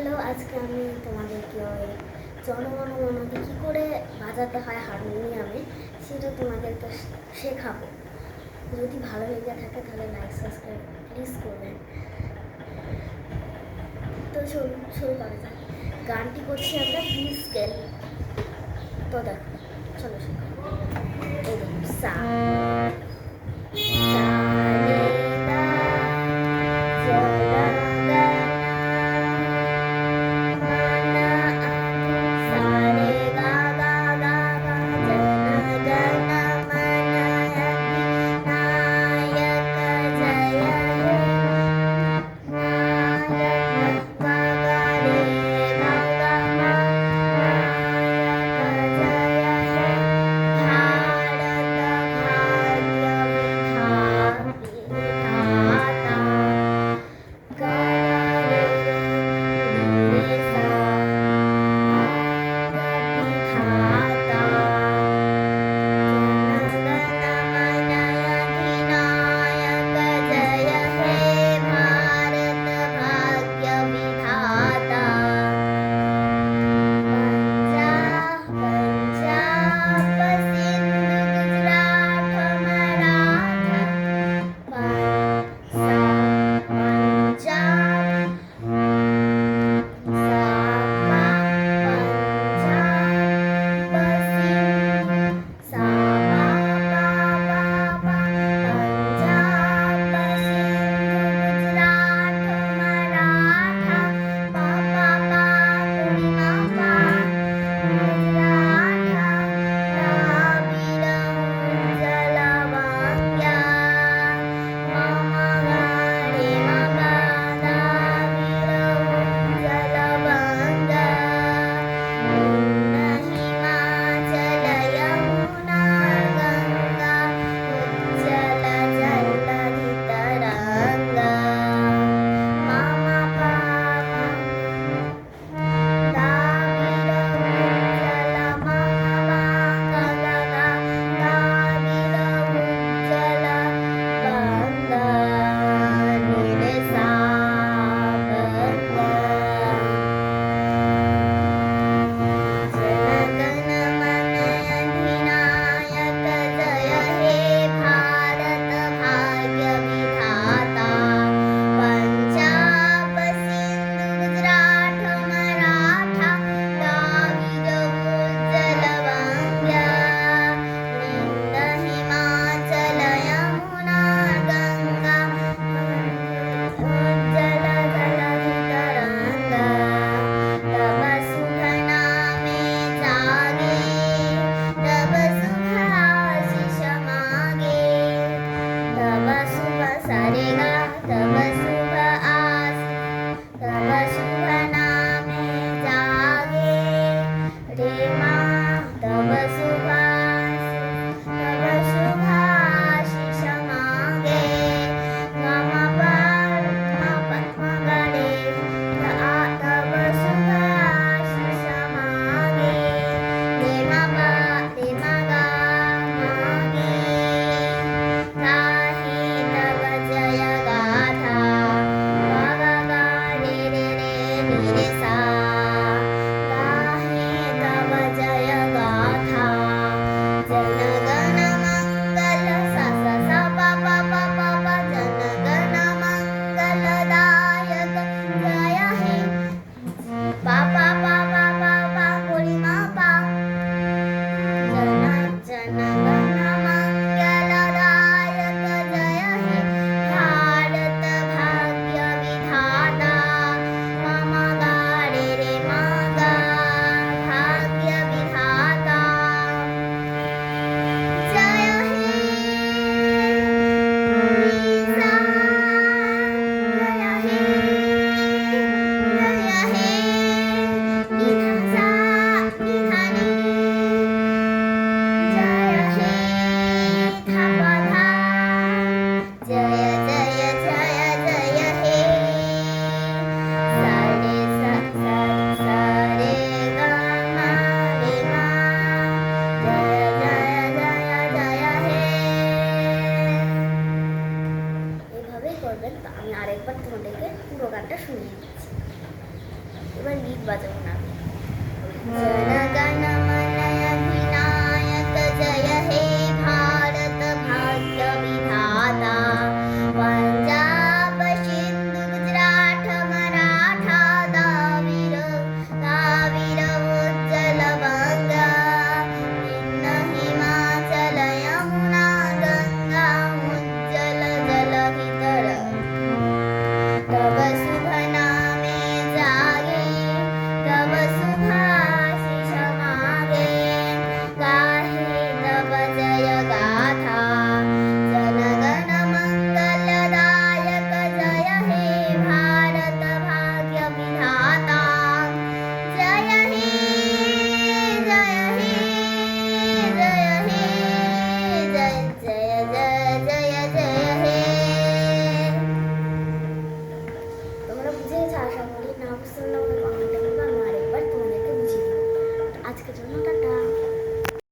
Hello, আজকে আমি তোমাদেরকে ওই জনগণ মনকে কী করে বাজাতে হয় হারমোনিয়ামে সেটা তোমাদেরকে শেখাবো। যদি ভালো লেগে থাকে তাহলে লাইক সাবস্ক্রাইব প্লিজ করবেন। তো শুরু করা যাক। গানটি করছি আমরা বি স্কেল। তো দেখো, চলো শেখাবো। এই দেখো, সা সা রে গা এবার গীত বাজাবো না আমি। জনগণ মন अधिनायक जय हे भारत भाग्य विधाता पंजाब सिंधु गुजरात मराठा द्राविड उज्जल गंगा हिंद हिमाचल यमुना गंगा उज्जल जलधि तब शुभ नामे जागे तब शुभाशिष मागे गाहे तब जय गाथा जनगण मंगलदायक जय हे भारत भाग्य विधाता जय हे जय हे जय हे जय जय जय जय जय हे। তোমরা বুঝে গেছো আশা করি, না বুঝতে পারলে